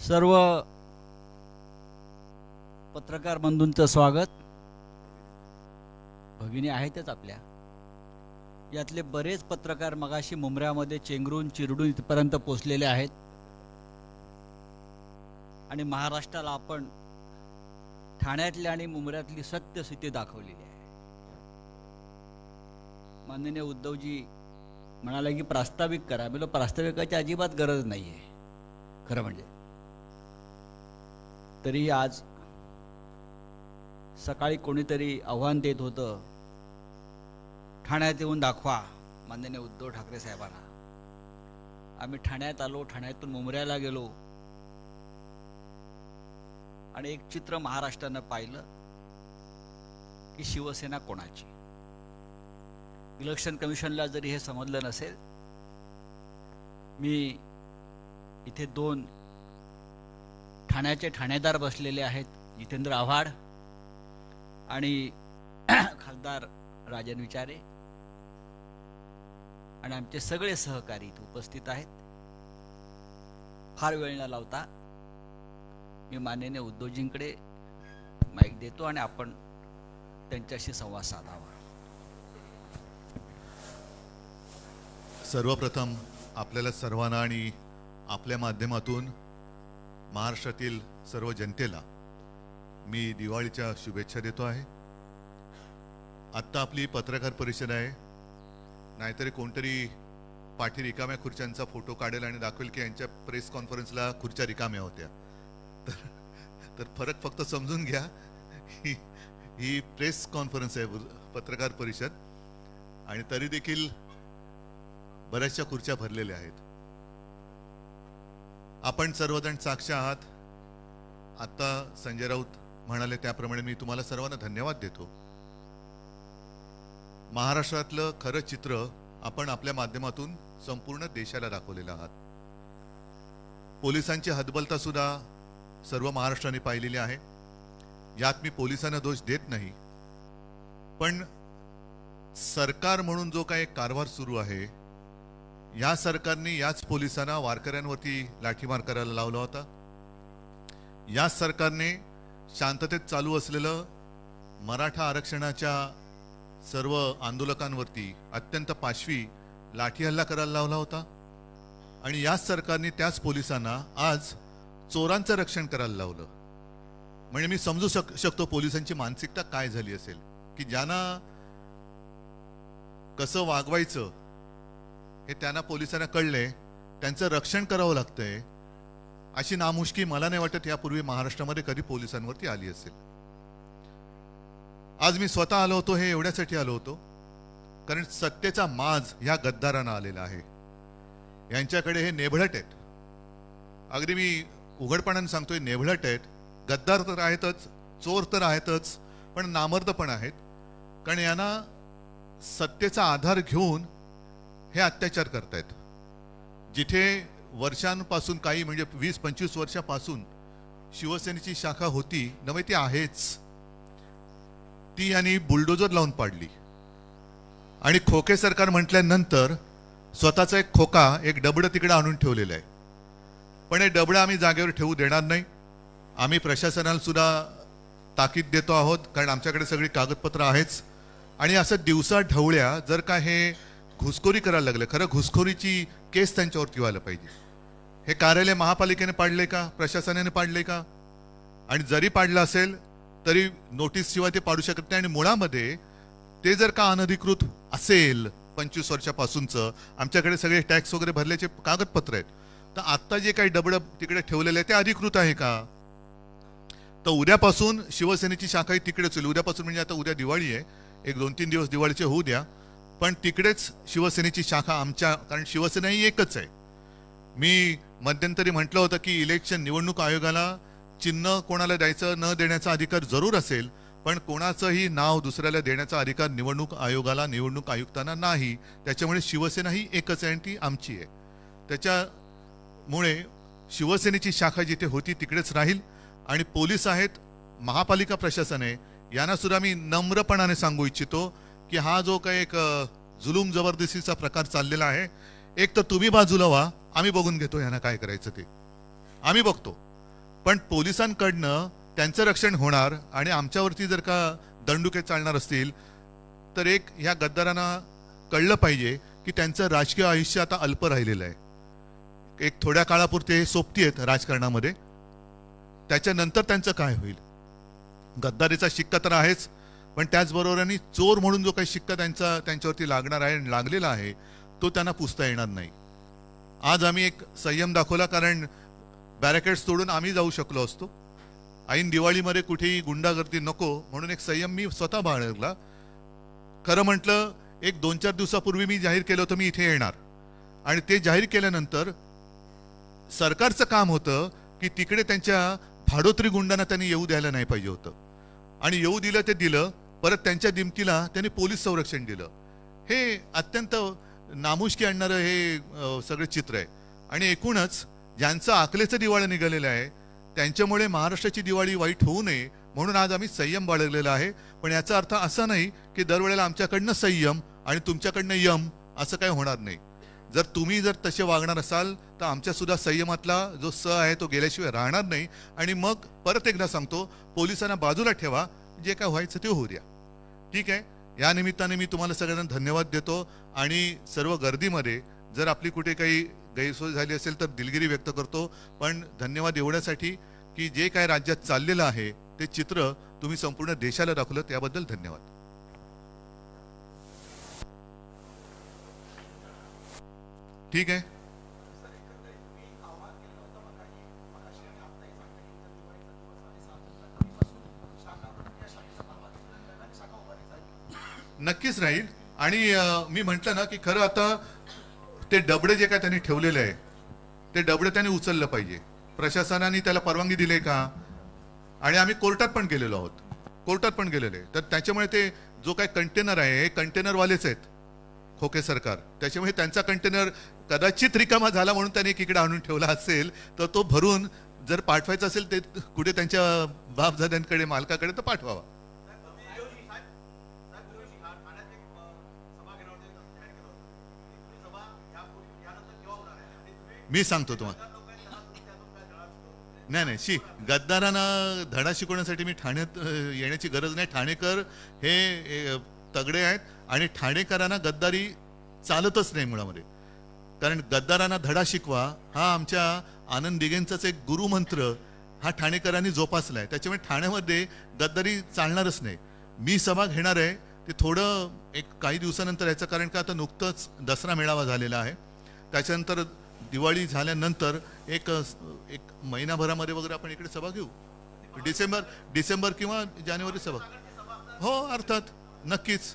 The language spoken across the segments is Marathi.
सर्व पत्रकार बंधूंचं स्वागत. भगिनी आहेतच आपल्या यातले बरेच पत्रकार मगाशी मुंबऱ्यामध्ये चेंगरून चिरडून इथपर्यंत पोहोचलेले आहेत आणि महाराष्ट्राला आपण ठाण्यातली आणि मुंबऱ्यातली सत्यस्थिती दाखवलेली आहे. माननीय उद्धवजी म्हणाले की प्रास्ताविक करा. मी प्रास्ताविकाची अजिबात गरज नाही आहे खरं म्हणजे. तरी आज सकाळी कोणीतरी आव्हान देत होतं, ठाण्यात येऊन दाखवा माननीय उद्धव ठाकरे साहेबांना. आम्ही ठाण्यात आलो, ठाण्यातून मुंबऱ्याला गेलो आणि एक चित्र महाराष्ट्रानं पाहिलं की शिवसेना कोणाची. इलेक्शन कमिशनला जरी हे समजलं नसेल, मी इथे दोन ठाण्याचे ठाणेदार बसलेले आहेत, जितेंद्र आव्हाड आणि खासदार राजन विचारे, आणि आमचे सगळे सहकारी इथे उपस्थित आहेत. फार वेळ न लावता मी माननीय उद्धवजींकडे माईक देतो आणि आपण त्यांच्याशी संवाद साधावा. सर्वप्रथम आपल्याला सर्वांना आणि आपल्या माध्यमातून महाराष्ट्रातील सर्व जनतेला मी दिवाळीच्या शुभेच्छा देतो आहे. आत्ता आपली पत्रकार परिषद आहे, नाहीतरी कोणतरी पाठी रिकाम्या खुर्च्यांचा फोटो काढेल आणि दाखवेल की यांच्या प्रेस कॉन्फरन्सला खुर्च्या रिकाम्या होत्या. तर फरक फक्त समजून घ्या, ही प्रेस कॉन्फरन्स आहे, पत्रकार परिषद, आणि तरी देखील बऱ्याचशा खुर्च्या भरलेल्या आहेत. आपण सर्वजण साक्ष आहात. आता संजय राऊत म्हणाले त्याप्रमाणे मी तुम्हाला सर्वांना धन्यवाद देतो. महाराष्ट्रातलं खरं चित्र आपण आपल्या माध्यमातून संपूर्ण देशाला दाखवलेलं आहात. पोलिसांची हतबलता सुद्धा सर्व महाराष्ट्राने पाहिलेली आहे. यात मी पोलिसांना दोष देत नाही, पण सरकार म्हणून जो काही कारभार सुरू आहे, या सरकारने याच पोलिसांना वारकऱ्यांवरती लाठीमार करायला लावला होता. याच सरकारने शांततेत चालू असलेलं मराठा आरक्षणाच्या सर्व आंदोलकांवरती अत्यंत पाशवी लाठी हल्ला करायला लावला होता. आणि याच सरकारने त्याच पोलिसांना आज चोरांचं रक्षण करायला लावलं. म्हणजे मी समजू शकतो पोलिसांची मानसिकता काय झाली असेल, की ज्यांना कसं वागवायचं हे त्यांना पोलिसांना कळले, त्यांचं रक्षण करावं लागतंय. अशी नामुष्की मला नाही वाटत यापूर्वी महाराष्ट्रामध्ये कधी पोलिसांवरती आली असेल. आज मी स्वतः आलो होतो, हे एवढ्यासाठी आलो होतो कारण सत्तेचा माज ह्या गद्दारांना आलेला आहे. यांच्याकडे हे नेभळट आहेत, अगदी मी उघडपणाने सांगतोय, नेभळट आहेत. गद्दार तर आहेतच, चोर तर आहेतच, पण नामर्द पण आहेत. कारण यांना सत्तेचा आधार घेऊन हे अत्याचार करतायत. जिथे वर्षांपासून, काही म्हणजे 20-25 वर्षापासून शिवसेनेची शाखा होती नव्हे, ती आहेच, ती यांनी बुलडोजर लावून पाडली. आणि खोके सरकार म्हटल्यानंतर स्वतःचा एक खोका, एक डबडं तिकडे आणून ठेवलेलं आहे. पण हे डबडं आम्ही जागेवर ठेवू देणार नाही. आम्ही प्रशासनाला सुद्धा ताकीद देतो आहोत, कारण आमच्याकडे सगळी कागदपत्र आहेच. आणि असं दिवसा ढवळ्या जर का हे घुसखोरी करायला लागले, खरं घुसखोरीची केस त्यांच्यावरती व्हायला पाहिजे. हे कार्यालय महापालिकेने पाडले का, प्रशासनाने पाडले का? आणि जरी पाडलं असेल तरी नोटीस शिवाय ते पाडू शकत नाही. आणि मुळामध्ये ते जर का अनधिकृत असेल, 25 वर्षापासूनचं आमच्याकडे सगळे टॅक्स वगैरे भरल्याचे कागदपत्र आहेत, तर आत्ता जे काही डबडं तिकडे ठेवलेलं आहे ते अधिकृत आहे का? तर उद्यापासून शिवसेनेची शाखाही तिकडेच होईल. उद्यापासून म्हणजे आता उद्या दिवाळी आहे, एक 2-3 दिवस दिवाळीचे होऊ द्या, पण तिकडेच शिवसेनेची शाखा आमच्या, कारण शिवसेना ही एकच आहे. मी मध्यंतरी म्हटलं होतं की इलेक्शन, निवडणूक आयोगाला चिन्ह कोणाला द्यायचं न देण्याचा अधिकार जरूर असेल, पण कोणाचंही नाव दुसऱ्याला देण्याचा अधिकार निवडणूक आयोगाला, निवडणूक आयुक्तांना नाही. त्याच्यामुळे शिवसेना ही एकच आहे आणि ती आमची आहे. त्याच्यामुळे शिवसेनेची शाखा जिथे होती तिकडेच राहील. आणि पोलीस आहेत, महापालिका प्रशासन आहे, यांना सुद्धा मी नम्रपणाने सांगू इच्छितो की हा जो काही एक जुलूम जबरदस्तीचा प्रकार चाललेला आहे, एक तर तुम्ही बाजूला व्हा, आम्ही बघून घेतो यांना काय करायचं ते, आम्ही बघतो. पण पोलिसांकडनं त्यांचं रक्षण होणार आणि आमच्यावरती जर का दंडुके चालणार असतील तर एक ह्या गद्दारांना कळलं पाहिजे की त्यांचं राजकीय आयुष्य आता अल्प राहिलेलं आहे. एक थोड्या काळापुरते सोबती आहेत राजकारणामध्ये, त्याच्यानंतर त्यांचं काय होईल. गद्दारीचा शिक्का तर आहेच, पण त्याचबरोबराने चोर म्हणून जो काही शिक्का त्यांच्यावरती लागणार आहे, लागलेला आहे, तो त्यांना पुसता येणार नाही. आज आम्ही एक संयम दाखवला, कारण बॅरिकेड्स तोडून आम्ही जाऊ शकलो असतो. ऐन दिवाळीमध्ये कुठेही गुंडागर्दी नको म्हणून एक संयम मी स्वतः बाळगला. खरं म्हटलं, एक 2-4 दिवसापूर्वी मी जाहीर केलं होतं मी इथे येणार, आणि ते जाहीर केल्यानंतर सरकारचं काम होतं की तिकडे त्यांच्या भाडोत्री गुंडांना त्यांनी येऊ द्यायला नाही पाहिजे होतं, आणि येऊ दिलं ते दिलं. परत त्यांच्या दिमतीला त्यांनी पोलीस संरक्षण दिलं. हे अत्यंत नामुष्की आणणारं हे सगळे चित्र आहे. आणि एकूणच ज्यांचं आकलेचं दिवाळं निघालेलं आहे त्यांच्यामुळे महाराष्ट्राची दिवाळी वाईट होऊ नये म्हणून आज आम्ही संयम बाळगलेला आहे. पण याचा अर्थ असा नाही की दरवेळेला आमच्याकडनं संयम आणि तुमच्याकडनं यम असं काही होणार नाही. जर तुम्ही जर तसे वागणार असाल तर आमच्या सुद्धा संयमातला जो स आहे तो गेल्याशिवाय राहणार नाही. आणि मग परत एकदा सांगतो, पोलिसांना बाजूला ठेवा, जे काय व्हायचं ते होऊ द्या. ठीक आहे. या निमित्ताने मी तुम्हाला सगळ्यांना धन्यवाद देतो, आणि सर्व गर्दीमध्ये जर आपली कुठे काही गैरसोय झाली असेल तर दिलगिरी व्यक्त करतो. पण धन्यवाद एवढ्यासाठी की जे काय राज्यात चाललेलं आहे ते चित्र तुम्ही संपूर्ण देशाला दाखवलं, त्याबद्दल धन्यवाद. ठीक आहे. नक्कीच राहील. आणि मी म्हटलं ना की खरं आता ते डबडे जे काय त्यांनी ठेवलेले आहे ते डबडे त्यांनी उचललं पाहिजे. प्रशासनाने त्याला परवानगी दिली का? आणि आम्ही कोर्टात पण गेलेलो आहोत, कोर्टात पण गेलेले. तर त्याच्यामुळे ते जो काही कंटेनर आहे हे कंटेनरवालेच आहेत, खोके सरकार. त्याच्यामुळे त्यांचा कंटेनर कदाचित रिकामा झाला म्हणून त्यांनी इकडे आणून ठेवला असेल, तर तो भरून जर पाठवायचा असेल ते कुठे त्यांच्या बापजाद्यांकडे, मालकाकडे, तर पाठवावा. मी सांगतो तुम्हाला. नाही, गद्दारांना धडा शिकवण्यासाठी मी ठाण्यात येण्याची गरज नाही. ठाणेकर हे तगडे आहेत आणि ठाणेकरांना गद्दारी चालतच नाही मुळामध्ये. कारण गद्दारांना धडा शिकवा हा आमच्या आनंद दिघेंचाच एक गुरुमंत्र हा ठाणेकरांनी जोपासलाय. त्याच्यामुळे ठाण्यामध्ये गद्दारी चालणारच नाही. मी सभा घेणार आहे ते थोडं एक काही दिवसानंतर याचं, कारण का आता नुकतंच दसरा मेळावा झालेला आहे. त्याच्यानंतर दिवाळी झाल्यानंतर एक महिनाभरामध्ये वगैरे आपण इकडे सभा घेऊ. डिसेंबर किंवा जानेवारी सभा. हो, अर्थात, नक्कीच.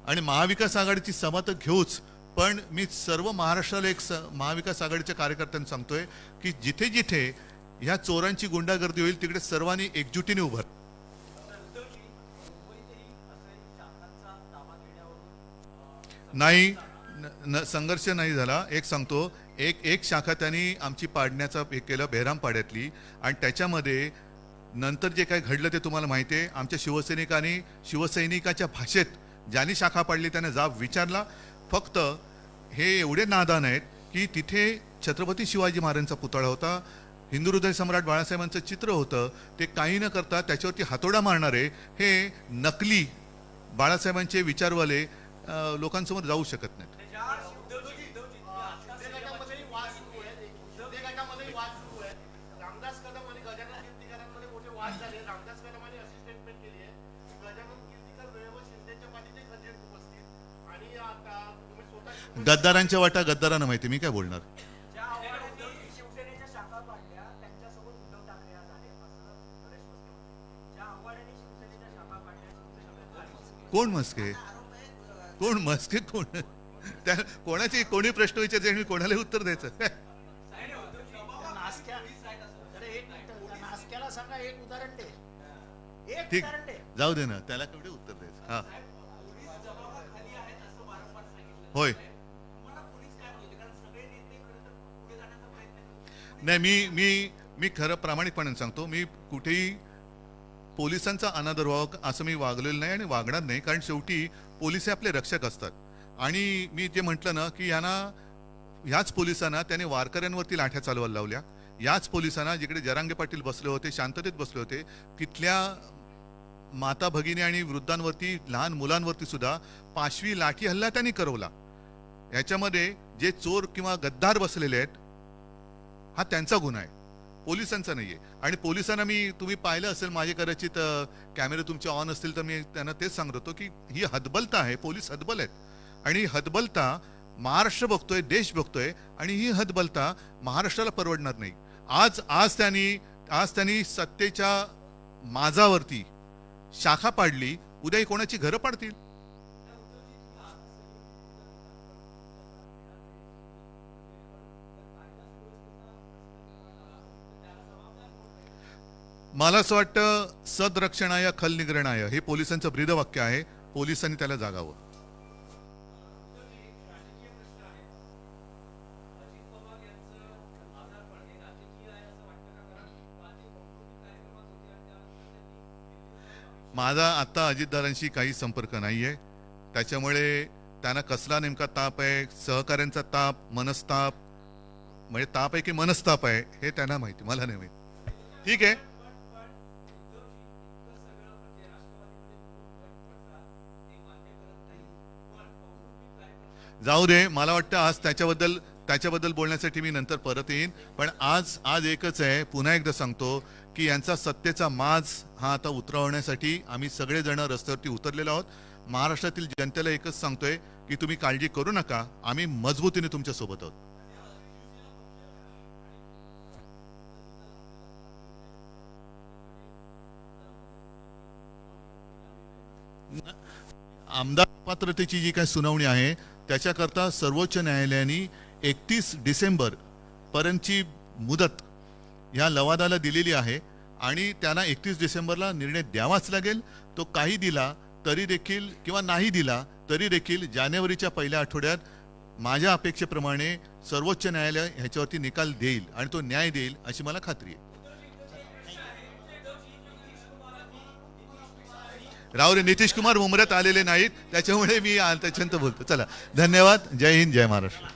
आणि महाविकास आघाडीची सभा तर घेऊच, पण मी सर्व महाराष्ट्राला एक महाविकास आघाडीच्या कार्यकर्त्यांना सांगतोय की जिथे जिथे ह्या चोरांची गुंडागर्दी होईल तिकडे सर्वांनी एकजुटीने उभं. नाही, संघर्ष नाही झाला. एक सांगतो, एक शाखा त्यांनी आमची पाडण्याचा हे केलं, बेहरामपाड्यातली. आणि त्याच्यामध्ये नंतर जे काय घडलं ते तुम्हाला माहिती आहे. आमच्या शिवसैनिकाच्या भाषेत ज्यांनी शाखा पाडली त्याने जाब विचारला. फक्त हे एवढे नादान आहेत की तिथे छत्रपती शिवाजी महाराजांचा पुतळा होता, हिंदू हृदय सम्राट बाळासाहेबांचं चित्र होतं. ते काही न करता त्याच्यावरती हातोडा मारणारे हे नकली बाळासाहेबांचे विचारवाले लोकांसमोर जाऊ शकत नाहीत. गद्दारांच्या वाटा गद्दारांना माहिती, मी काय बोलणार. कोण मस्के कोण त्या कोणाची कोणी प्रश्न विचारते आणि कोणाला उत्तर द्यायचं. ठीक, जाऊ दे ना, त्याला केवढे उत्तर द्यायचं. हा, होय. नाही, मी खरं प्रामाणिकपणे सांगतो, मी कुठेही पोलिसांचा अनादर व्हावा असं मी वागलेलं नाही आणि वागणार नाही. कारण शेवटी पोलीस हे आपले रक्षक असतात. आणि मी जे म्हटलं ना की ह्याच पोलिसांना त्याने वारकऱ्यांवरती लाठ्या चालवायला लावल्या, याच पोलिसांना जिकडे जरांगे पाटील बसले होते, शांततेत बसले होते, तिथल्या माता भगिनी आणि वृद्धांवरती, लहान मुलांवरती सुद्धा पाशवी लाठी हल्ला त्यांनी करवला. याच्यामध्ये जे चोर किंवा गद्दार बसलेले आहेत, हा त्यांचा गुन्हा आहे, पोलिसांचा नाहीये. आणि पोलिसांना तुम्ही पाहिलं असेल, माझे कदाचित कॅमेरे तुमचे ऑन असतील तर मी त्यांना तेच सांगत होतो की ही हतबलता आहे, पोलीस हतबल आहेत. आणि हतबलता महाराष्ट्र बघतोय, देश बघतोय, आणि ही हतबलता महाराष्ट्राला परवडणार नाही. आज त्यांनी सत्तेच्या माजावरती शाखा पाडली, उद्या कोणाची घरं पाडतील. मला असं वाटतं, सदरक्षणाय खल निग्रणाय हे पोलिसांचं ब्रीदवाक्य आहे. पोलिसांनी त्याला जागावं. माझा आता अजितदारांशी काही संपर्क नाहीये, त्याच्यामुळे त्यांना कसला नेमका ताप आहे, सहकाऱ्यांचा ताप, मनस्ताप, म्हणजे ताप आहे की मनस्ताप आहे हे त्यांना माहिती, मला नाही माहिती. ठीक आहे, जाऊ दे. मला वाटतं आज त्याच्याबद्दल बोलण्यासाठी मी नंतर परत येईन. पण आज एकच आहे, पुन्हा एकदा सांगतो की यांचा सत्तेचा माज हा आता उतरवण्यासाठी आम्ही सगळेजण रस्त्यावरती उतरलेलो आहोत. महाराष्ट्रातील जनतेला एकच सांगतोय की तुम्ही काळजी करू नका, आम्ही मजबूतीने तुमच्या सोबत आहोत. आमदार पात्रतेची जी काही सुनावणी आहे त्याच्याकरता सर्वोच्च न्यायालयाने 31 डिसेंबर पर्यंतची मुदत या लवादाला दिलेली आहे. आणि त्यांना 31 डिसेंबरला निर्णय द्यावाच लागेल. तो काही दिला तरी देखील किंवा नाही दिला तरी देखील जानेवारीच्या पहिल्या आठवड्यात माझ्या अपेक्षेप्रमाणे सर्वोच्च न्यायालय ह्याच्यावरती निकाल देईल आणि तो न्याय देईल अशी मला खात्री आहे. राव रे, नितीश कुमार मुंबऱ्यात आलेले नाहीत, त्याच्यामुळे मी त्याच्यानंतर बोलतो. चला, धन्यवाद. जय हिंद, जय महाराष्ट्र.